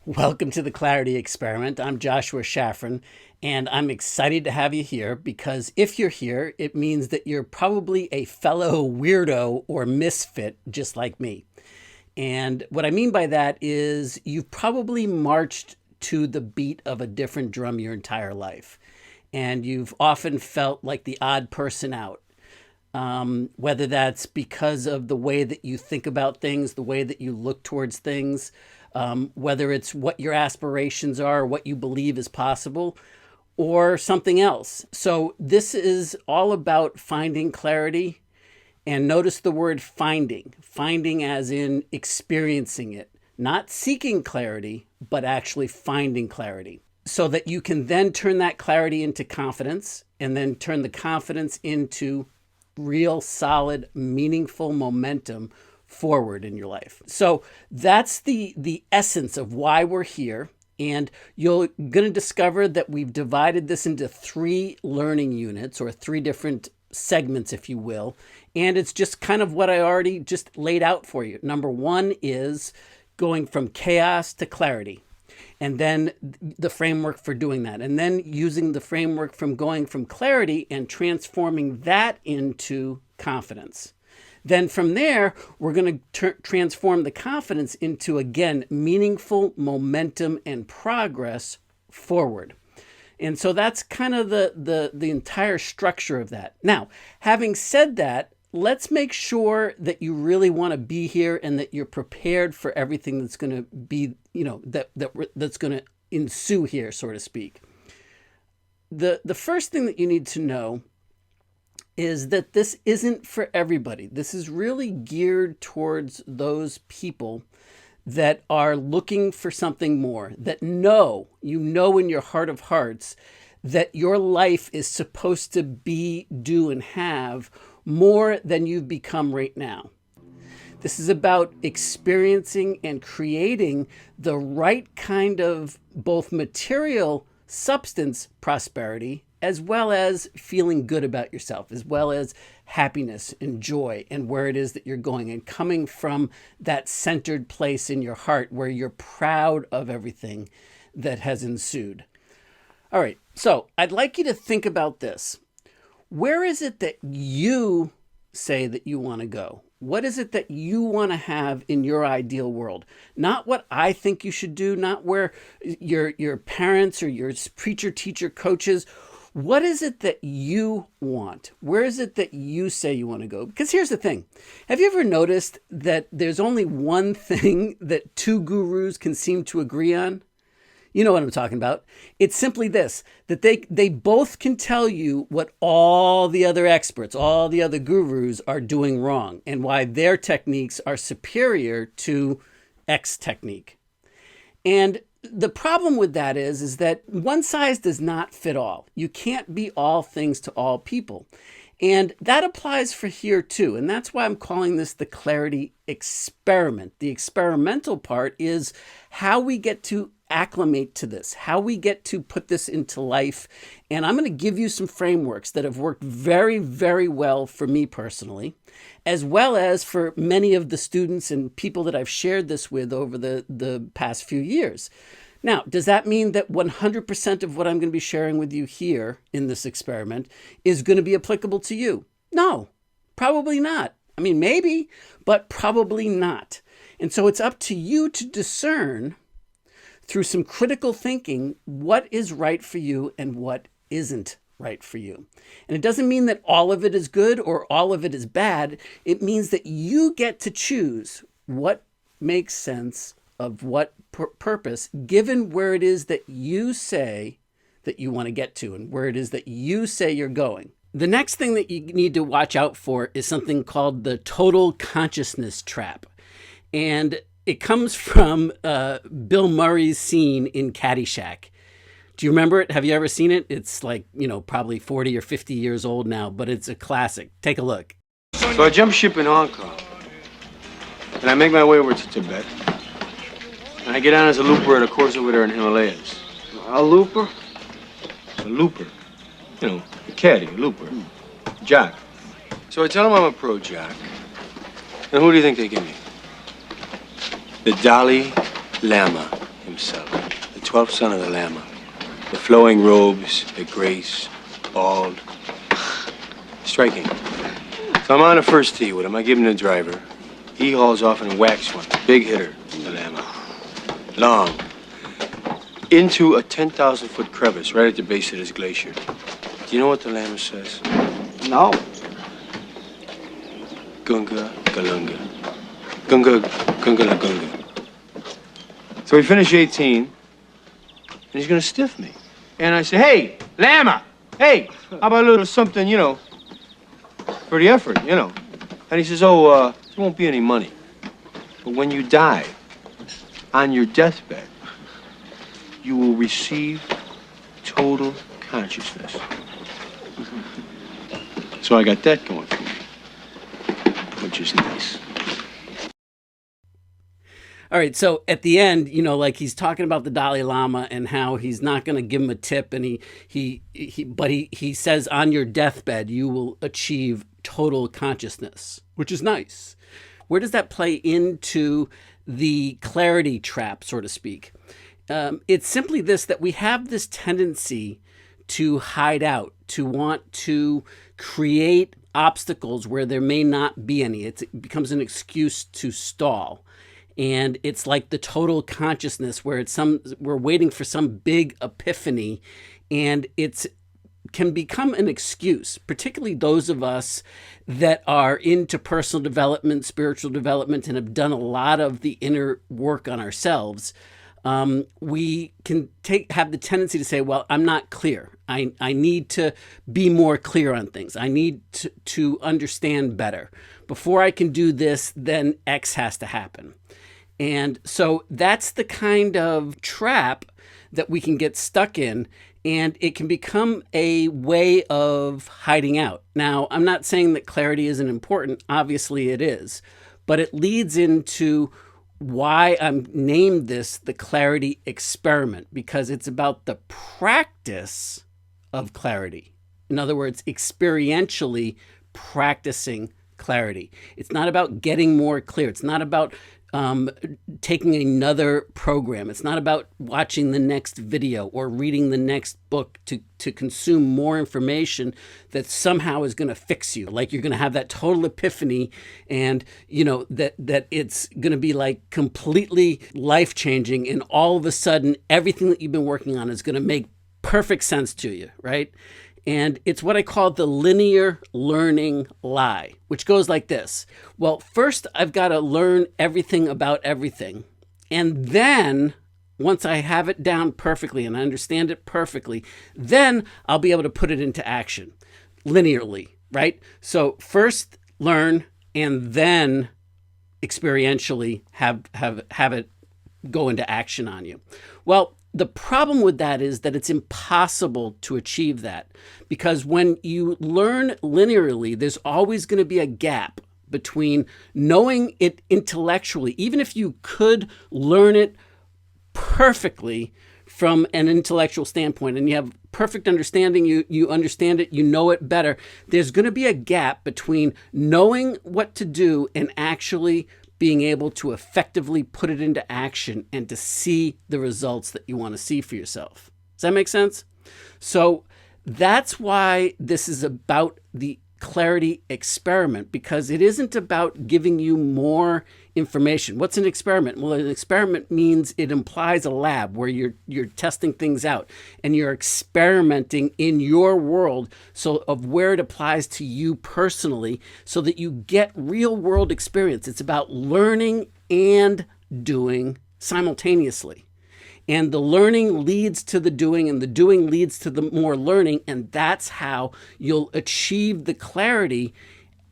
Welcome to the Clarity Experiment. I'm Joshua Shafran, and I'm excited to have you here because if you're here, it means that you're probably a fellow weirdo or misfit just like me. And what I mean by that is you've probably marched to the beat of a different drum your entire life. And you've often felt like the odd person out. Whether that's because of the way that you think about things, the way that you look towards things, whether it's what your aspirations are, what you believe is possible, or something else. So this is all about finding clarity. And notice the word finding as in experiencing it, not seeking clarity, but actually finding clarity so that you can then turn that clarity into confidence and then turn the confidence into real, solid, meaningful momentum forward in your life. So that's the essence of why we're here. And you're going to discover that we've divided this into 3 learning units or 3 different segments, if you will. And it's just kind of what I already just laid out for you. Number 1 is going from chaos to clarity. And then the framework for doing that. And then using the framework from going from clarity and transforming that into confidence. Then from there, we're going to transform the confidence into, again, meaningful momentum and progress forward. And so that's kind of the entire structure of that. Now, having said that, let's make sure that you really want to be here and that you're prepared for everything that's going to be, that's going to ensue here, so to speak. The first thing that you need to know is that this isn't for everybody. This is really geared towards those people that are looking for something more, that you know in your heart of hearts that your life is supposed to be, do, and have more than you've become right now. This is about experiencing and creating the right kind of both material substance prosperity as well as feeling good about yourself, as well as happiness and joy and where it is that you're going and coming from that centered place in your heart where you're proud of everything that has ensued. All right, so I'd like you to think about this. Where is it that you say that you want to go? What is it that you want to have in your ideal world? Not what I think you should do, not where your parents or your preacher, teacher, coaches. What is it that you want? Where is it that you say you want to go? Because here's the thing. Have you ever noticed that there's only one thing that 2 gurus can seem to agree on? You know what I'm talking about. It's simply this, that they both can tell you what all the other experts, all the other gurus are doing wrong and why their techniques are superior to X technique. And the problem with that is that one size does not fit all. You can't be all things to all people. And that applies for here too. And that's why I'm calling this the clarity experiment. The experimental part is how we get to acclimate to this, how we get to put this into life. And I'm going to give you some frameworks that have worked very, very well for me personally, as well as for many of the students and people that I've shared this with over the past few years. Now, does that mean that 100% of what I'm going to be sharing with you here in this experiment is going to be applicable to you? No, probably not. I mean, maybe, but probably not. And so it's up to you to discern through some critical thinking what is right for you and what isn't right for you. And it doesn't mean that all of it is good or all of it is bad. It means that you get to choose what makes sense of what purpose, given where it is that you say that you want to get to and where it is that you say you're going. The next thing that you need to watch out for is something called the total consciousness trap. And it comes from Bill Murray's scene in Caddyshack. Do you remember it? Have you ever seen it? It's like, probably 40 or 50 years old now, but it's a classic. Take a look. So I jump ship in Hong Kong, and I make my way over to Tibet. And I get on as a looper at a course over there in Himalayas. A looper? A looper. A caddy, a looper. Jack. So I tell them I'm a pro Jack. And who do you think they give me? The Dalai Lama himself. himself, the 12th son of the Lama. The flowing robes, the grace, bald. Striking. So I'm on the first tee with him. I give him the driver. He hauls off and whacks one. Big hitter, the Lama. Long. Into a 10,000-foot crevice right at the base of this glacier. Do you know what the Lama says? No. Gunga Galunga. Gunga Gunga La Gunga. So we finish 18, and he's gonna stiff me. And I say, hey, Lama, hey, how about a little something, for the effort, And he says, there won't be any money. But when you die, on your deathbed, you will receive total consciousness. So I got that going for me, which is nice. All right, so at the end, like he's talking about the Dalai Lama and how he's not going to give him a tip, and he says on your deathbed you will achieve total consciousness, which is nice. Where does that play into the clarity trap, so to speak? It's simply this, that we have this tendency to hide out, to want to create obstacles where there may not be any. It becomes an excuse to stall. And it's like the total consciousness where we're waiting for some big epiphany, and it can become an excuse, particularly those of us that are into personal development, spiritual development, and have done a lot of the inner work on ourselves. We can have the tendency to say, well, I'm not clear. I need to be more clear on things. I need to understand better. Before I can do this, then X has to happen. And so that's the kind of trap that we can get stuck in, and it can become a way of hiding out. Now, I'm not saying that clarity isn't important. Obviously it is, but it leads into why I'm named this the clarity experiment, because it's about the practice of clarity. In other words, experientially practicing clarity. It's not about getting more clear. It's not about taking another program. It's not about watching the next video or reading the next book to consume more information that somehow is going to fix you. Like you're going to have that total epiphany, and that it's going to be like completely life-changing, and all of a sudden everything that you've been working on is going to make perfect sense to you, right? And it's what I call the linear learning lie, which goes like this. Well, first I've got to learn everything about everything. And then once I have it down perfectly and I understand it perfectly, then I'll be able to put it into action linearly, right? So first learn, and then experientially have it go into action on you. Well, the problem with that is that it's impossible to achieve that, because when you learn linearly, there's always going to be a gap between knowing it intellectually, even if you could learn it perfectly from an intellectual standpoint and you have perfect understanding, you understand it, you know it better. There's going to be a gap between knowing what to do and actually being able to effectively put it into action and to see the results that you want to see for yourself. Does that make sense? So that's why this is about the clarity experiment, because it isn't about giving you more information. What's an experiment? Well, an experiment means it implies a lab where you're testing things out and you're experimenting in your world, so of where it applies to you personally, so that you get real world experience. It's about learning and doing simultaneously. And the learning leads to the doing, and the doing leads to the more learning. And that's how you'll achieve the clarity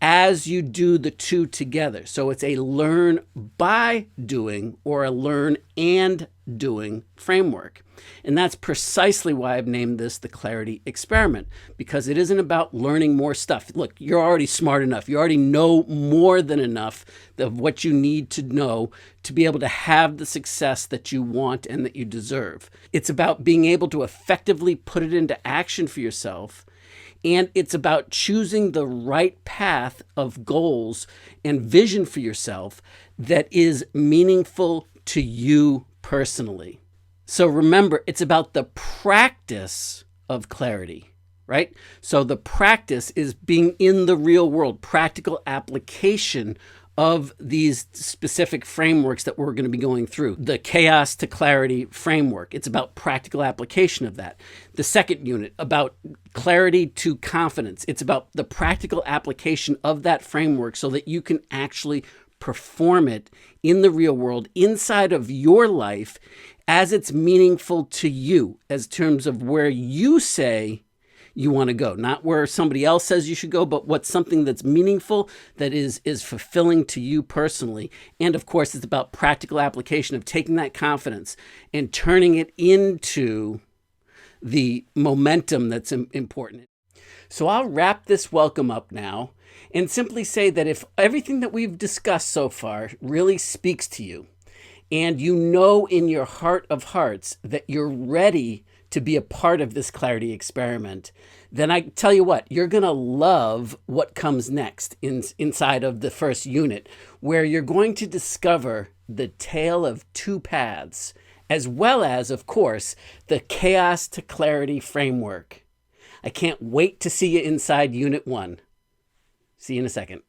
as you do the two together. So it's a learn by doing or a learn and doing framework. And that's precisely why I've named this the clarity experiment, because it isn't about learning more stuff. Look, you're already smart enough. You already know more than enough of what you need to know to be able to have the success that you want and that you deserve. It's about being able to effectively put it into action for yourself. And it's about choosing the right path of goals and vision for yourself that is meaningful to you personally. So remember, it's about the practice of clarity, right? So the practice is being in the real world, practical application of these specific frameworks that we're going to be going through. The chaos to clarity framework, it's about practical application of that. The second unit, about clarity to confidence, it's about the practical application of that framework so that you can actually perform it in the real world, inside of your life, as it's meaningful to you, as terms of where you say you want to go, not where somebody else says you should go, but what's something that's meaningful, that is fulfilling to you personally. And of course, it's about practical application of taking that confidence and turning it into the momentum that's important. So I'll wrap this welcome up now and simply say that if everything that we've discussed so far really speaks to you, and you know in your heart of hearts that you're ready to be a part of this clarity experiment, then I tell you what, you're going to love what comes next inside of the first unit, where you're going to discover the tale of two paths, as well as, of course, the chaos to clarity framework. I can't wait to see you inside Unit 1. See you in a second.